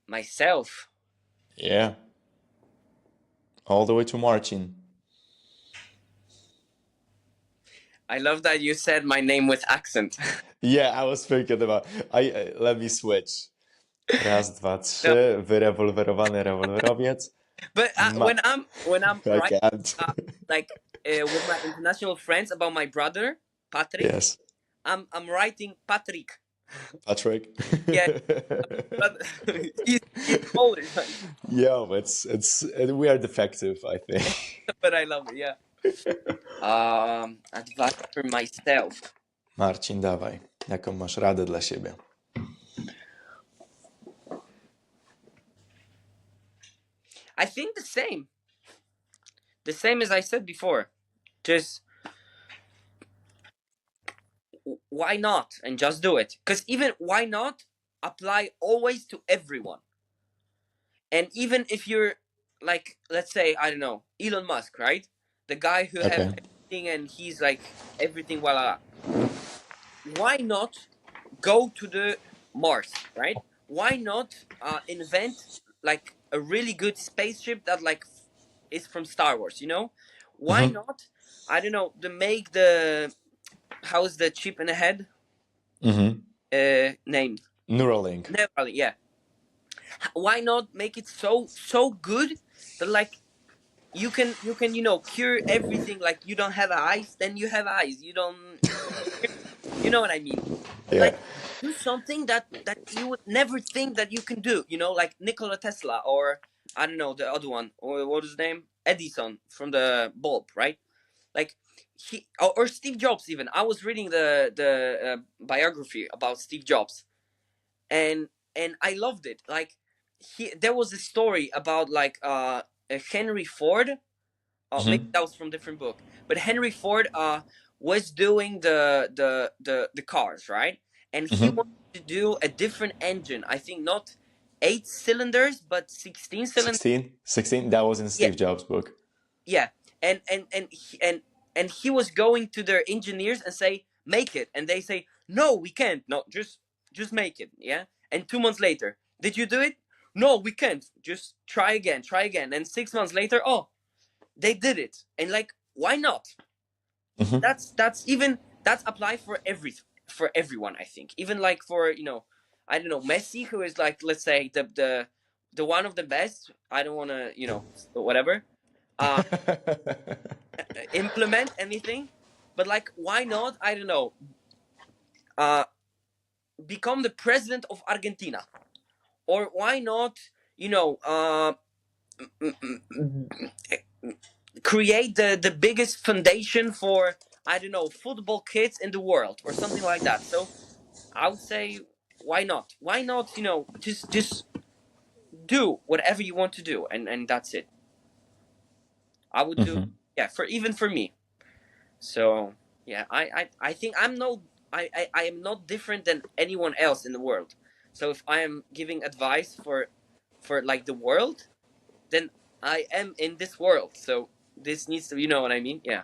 myself. Yeah, all the way to Marcin. I love that you said my name with accent. Yeah, I was thinking about. Let me switch. Raz, dwa, No, trzy. Wyrewolwerowany rewolwerowiec. but Ma- when I'm I right, can't. like with my international friends about my brother Patrick, Yes, I'm writing Patrick. Patrick. Yeah, but he's Polish, right? Yeah, we are defective, I think. But I love it. Yeah. Advice for myself. Marcin, dawaj. Jaką masz radę dla siebie? I think the same as I said before. Just why not and just do it? Because even why not apply always to everyone. And even if you're like, let's say, I don't know, Elon Musk, right? The guy who have Okay. everything and he's like everything, voila. Why not go to the Mars, right? Why not invent like a really good spaceship that like is from Star Wars, you know? Why Mm-hmm. not, I don't know, to make the, how's the chip in the head Mm-hmm. named? Neuralink. Neuralink, yeah. Why not make it so good that like you know cure everything, like you don't have eyes then you have eyes, you don't, you know what I mean, Yeah. like do something that you would never think that you can do, you know, like Nikola Tesla, or I don't know the other one, or what is his name, Edison from the bulb, right? Like he, or Steve Jobs. Even I was reading the biography about Steve Jobs, and I loved it. Like there was a story about like Henry Ford. Maybe Mm-hmm. that was from a different book. But Henry Ford was doing the cars, right? And he Mm-hmm. wanted to do a different engine. I think not 8 cylinders, but 16 cylinders. 16? 16? That was in Yeah, Steve Jobs' book. yeah. And he was going to their engineers and say, "Make it," and they say, "No, we can't. No, just make it." Yeah. And 2 months later, did you do it? No, we can't. Just try again, try again. And 6 months later, oh, they did it. And like, why not? Hmm. That's apply for everyone, I think. Even like for, I don't know, Messi, who is like, let's say, the one of the best. I don't want to, whatever, uh implement anything, but like, why not, I don't know, uh become the president of Argentina? Or why not, you know uh create the biggest foundation for, I don't know, football kids in the world, or something like that. So I would say, why not, just do whatever you want to do, and that's it. I would do, Hmm. yeah, for even for me. So yeah, I think I am not different than anyone else in the world. So if I am giving advice for like the world, then I am in this world. So this needs to, you know what I mean? Yeah.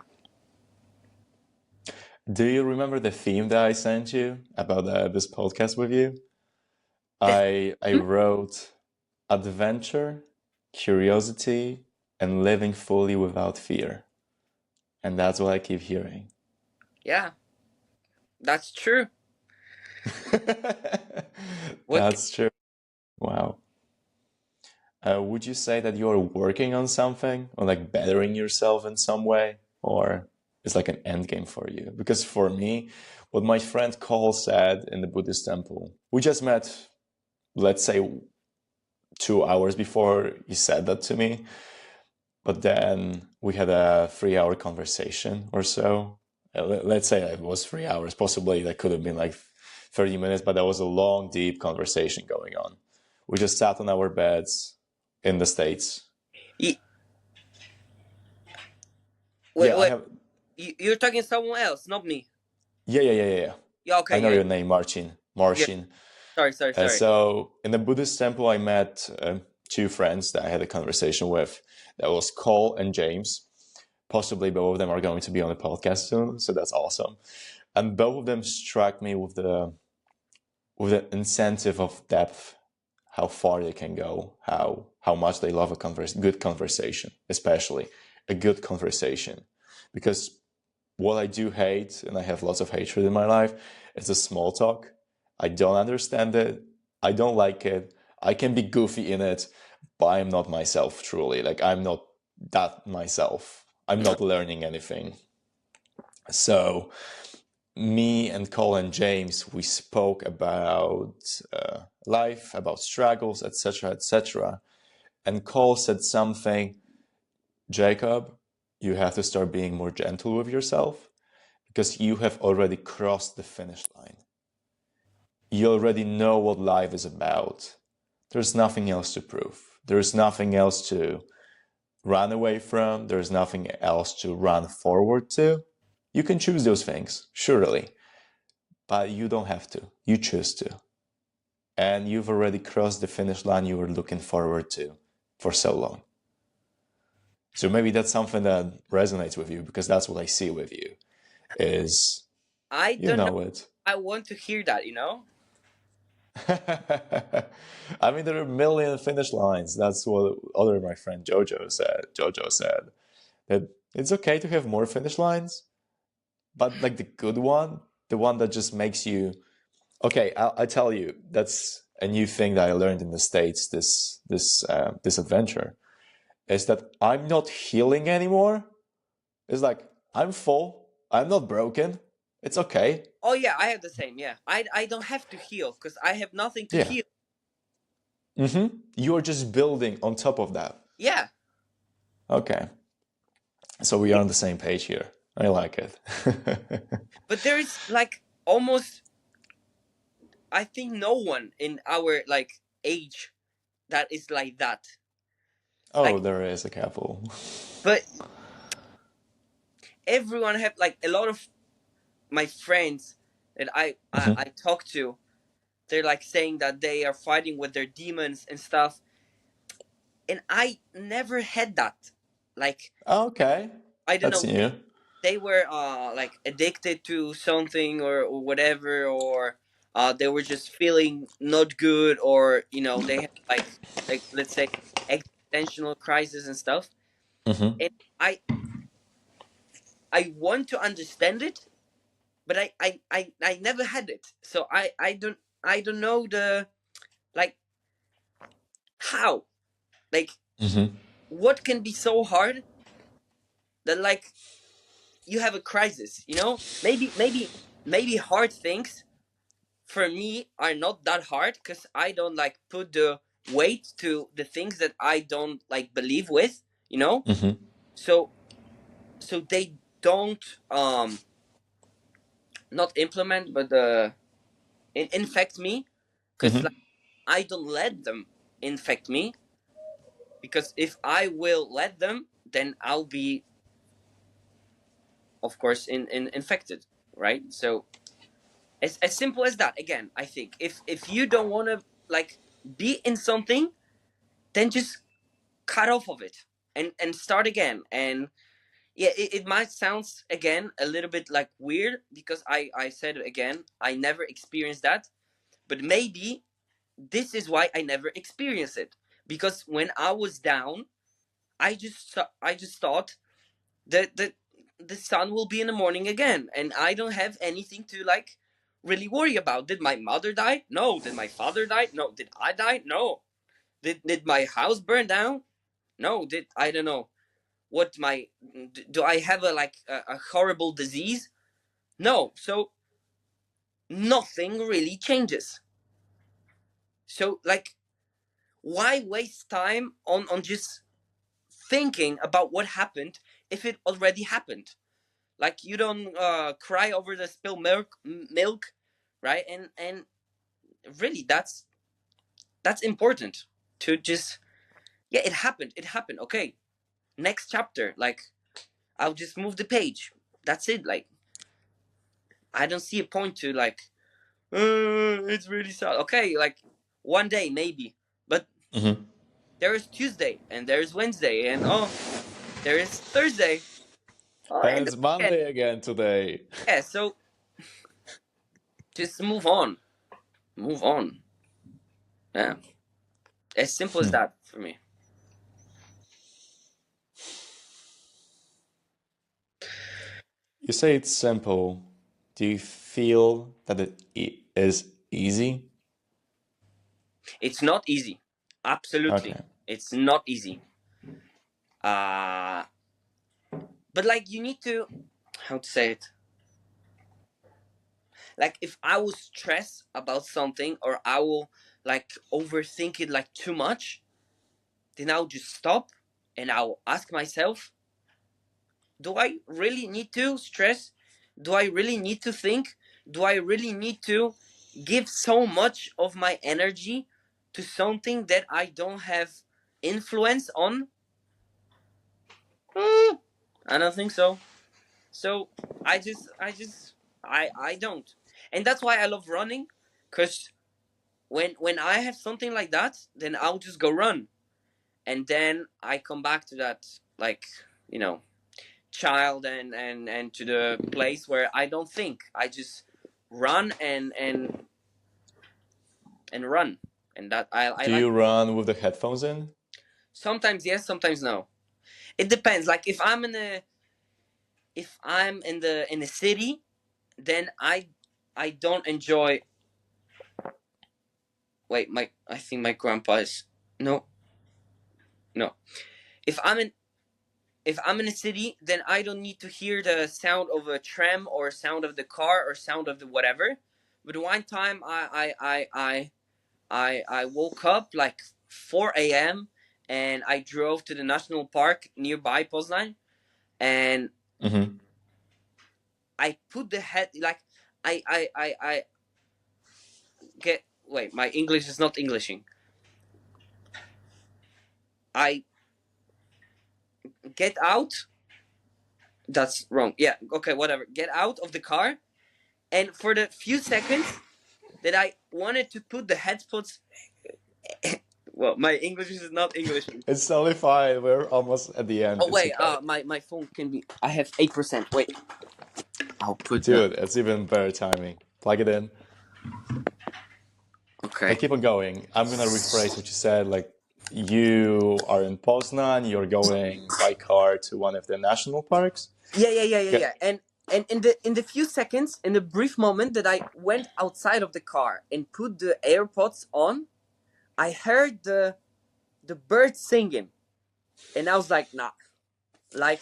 Do you remember the theme that I sent you about this podcast with you? The, I hmm? wrote adventure, curiosity, and living fully without fear. And that's what I keep hearing. Yeah, that's true. What? That's true. Wow. Would you say that you're working on something or like bettering yourself in some way? Or it's like an end game for you? Because for me, what my friend Cole said in the Buddhist temple, we just met, let's say, 2 hours before he said that to me. But then we had a 3 hour conversation or so. Let's say it was 3 hours. Possibly that could have been like 30 minutes, but that was a long, deep conversation going on. We just sat on our beds in the States. Y- Wait, Yeah, I wait. have. You're talking to someone else, not me. Yeah. Yeah. Okay. I know Yeah. your name, Marcin. Yeah. Marcin. Sorry. Sorry. Sorry. So in the Buddhist temple, I met two friends that I had a conversation with. That was Cole and James. Possibly both of them are going to be on the podcast soon, so that's awesome. And both of them struck me with the incentive of depth, how far they can go, how much they love a good conversation, especially a good conversation. Because what I do hate, and I have lots of hatred in my life, is the small talk. I don't understand it. I don't like it. I can be goofy in it, but I'm not myself truly. Like, I'm not that myself. I'm not learning anything. So, me and Cole and James, we spoke about life, about struggles, etc., etc. And Cole said something, Jacob, you have to start being more gentle with yourself because you have already crossed the finish line. You already know what life is about. There's nothing else to prove. There's nothing else to run away from. There's nothing else to run forward to. You can choose those things, surely, but you don't have to. You choose to. And you've already crossed the finish line you were looking forward to for so long. So maybe that's something that resonates with you because that's what I see with you is I you don't know. know it. I want to hear that. I mean, there are a million finish lines. That's what other my friend Jojo said. Jojo said that it's okay to have more finish lines, but like the good one, the one that just makes you okay. I tell you, that's a new thing that I learned in the States. This adventure is that I'm not healing anymore. It's like I'm full. I'm not broken. It's okay. Oh yeah, I have the same. Yeah, I don't have to heal because I have nothing to Yeah. heal. You're just building on top of that. Yeah, Okay. So we are yeah. on the same page here. I like it. But there is like almost, I think, no one in our like age that is like that. Oh, Like, there is a couple. but everyone have like a lot of my friends that I Mhm. talk to. They're like saying that they are fighting with their demons and stuff, and I never had that. Like, Okay, I don't that's know, new. they were like addicted to something, or whatever, or they were just feeling not good, or they had like, let's say, existential crisis and stuff. Hmm. And I I want to understand it, but I never had it. So I don't know the, like, how, like, Mm-hmm. what can be so hard that, like, you have a crisis, maybe hard things for me are not that hard because I don't, like, put the weight to the things that I don't, like, believe with. Mm-hmm. So so they don't, not implement, but infect me, because, like, Mm-hmm. I don't let them infect me, because if I will let them, then I'll be, of course, infected, right? So as simple as that. Again, I think if you don't want to, like, be in something, then just cut off of it and start again. And yeah, it might sound, again, a little bit, like, weird, because I said, again, I never experienced that, but maybe this is why I never experienced it, because when I was down, I just thought that the sun will be in the morning again, and I don't have anything to, like, really worry about. Did my mother die? No. Did my father die? No. Did I die? No. Did my house burn down? No. Did I don't know what my do I have a, like, a horrible disease? No. So nothing really changes. So, like, why waste time on just thinking about what happened if it already happened? Like, you don't cry over the spilled milk, right? And really, that's important to just, yeah, it happened, okay, next chapter, like, I'll just move the page. That's it. Like, I don't see a point to, like, it's really sad. Okay, like, one day maybe, but Mm-hmm. there is Tuesday, and there is Wednesday, and there is Thursday, And and the it's weekend. Monday again today. Yeah, so just move on. Move on. Yeah. As simple as Hmm. that for me. You say it's simple. Do you feel that it is easy? It's not easy. Absolutely. Okay. It's not easy. Uh but, like, you need to, how to say it? Like, if I will stress about something, or I will, like, overthink it, like, too much, then I'll just stop, and I'll ask myself, do I really need to stress? Do I really need to think? Do I really need to give so much of my energy to something that I don't have influence on? Hmm, I don't think so. So I don't, and that's why I love running, because when I have something like that, then I'll just go run, and then I come back to that, like, you know child, and to the place where I don't think. I just run and run, and that I Do like. you run with the headphones in? Sometimes yes, sometimes no. It depends. Like, if I'm in the city, then I don't enjoy. Wait, I think my grandpa is, no, no. If I'm in if I'm in a city, then I don't need to hear the sound of a tram, or sound of the car, or sound of the whatever. But one time, I woke up, like, 4 a.m., and I drove to the national park nearby Poznan, and Mm-hmm. I put the head, like, I get, wait, my English is not Englishing. I get out. That's wrong. Yeah, okay, whatever. Get out of the car, and for the few seconds that I wanted to put the headphones. Well, my English is not Englishing. It's totally fine. We're almost at the end. Oh It's wait, okay. my phone can be. I have 8%. Wait, I'll put the. Dude, it's even better timing. Plug it in. Okay. But keep on going. I'm gonna rephrase what you said. Like, you are in Poznan, you're going by car to one of the national parks. Yeah. And in the few seconds, in the brief moment that I went outside of the car and put the AirPods on, I heard the birds singing, and I was like, nah, like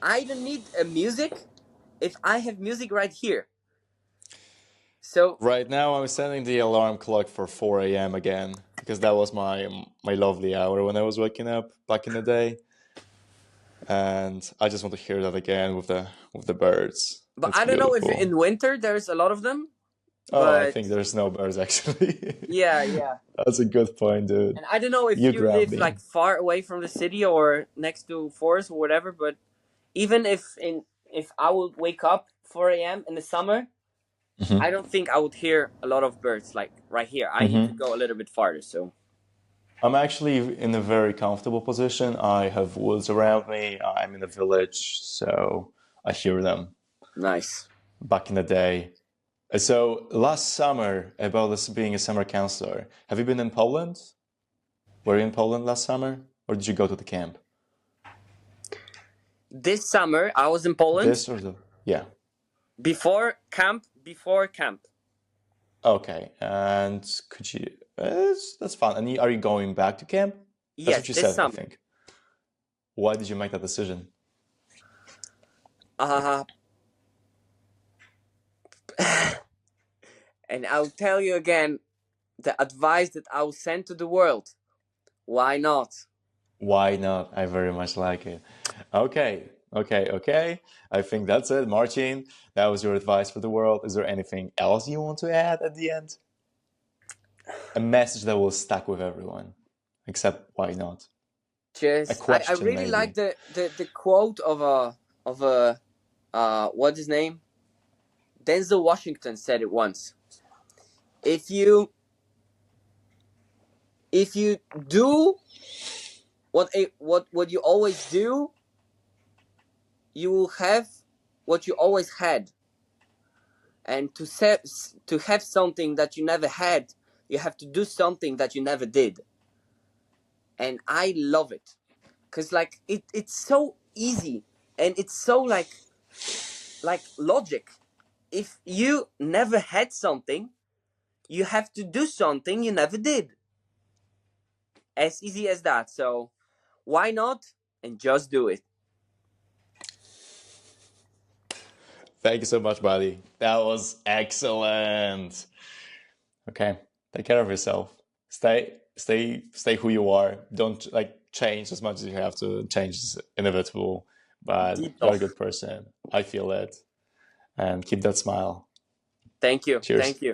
I don't need a music if I have music right here. So Right now, I'm setting the alarm clock for 4 a.m. again because that was my lovely hour when I was waking up back in the day, and I just want to hear that again with the birds. but It's I don't know if beautiful. in winter there's a lot of them, Oh, I but think there's no birds actually. yeah. That's a good point, dude. And I don't know if You you grabbed live me. like far away from the city or next to forest or whatever, but even if I would wake up 4 a.m. in the summer, I Hmm. don't think I would hear a lot of birds like right here. I need to Hmm. go a little bit farther. So I'm actually in a very comfortable position. I have woods around me. I'm in a village, so I hear them nice. back in the day. So last summer, about this being a summer counselor, have you been in Poland? Were you in Poland last summer, or did you go to the camp? This summer I was in Poland This or the yeah. before camp. Before camp. Okay, and could you? That's fun. And are you going back to camp? That's Yes, what you this said, I summer. think. Why did you make that decision? Uh, and I'll tell you again the advice that I will send to the world. Why not? Why not? I very much like it. Okay. I think that's it, Marcin. That was your advice for the world. Is there anything else you want to add at the end? A message that will stuck with everyone, except why not? A Just I question, really like maybe. the quote of a what's his name? Denzel Washington said it once. If you if you do what you always do, you will have what you always had. And to have something that you never had, you have to do something that you never did. And I love it because like it's so easy and it's so like logic. If you never had something, you have to do something you never did. As easy as that. So why not? And just do it. Thank you so much, buddy. That was excellent. Okay, take care of yourself. Stay who you are. Don't like change as much as you have to. Change is inevitable, but Deep you're a talk. good person. I feel it, and keep that smile. Thank you. Cheers. Thank you.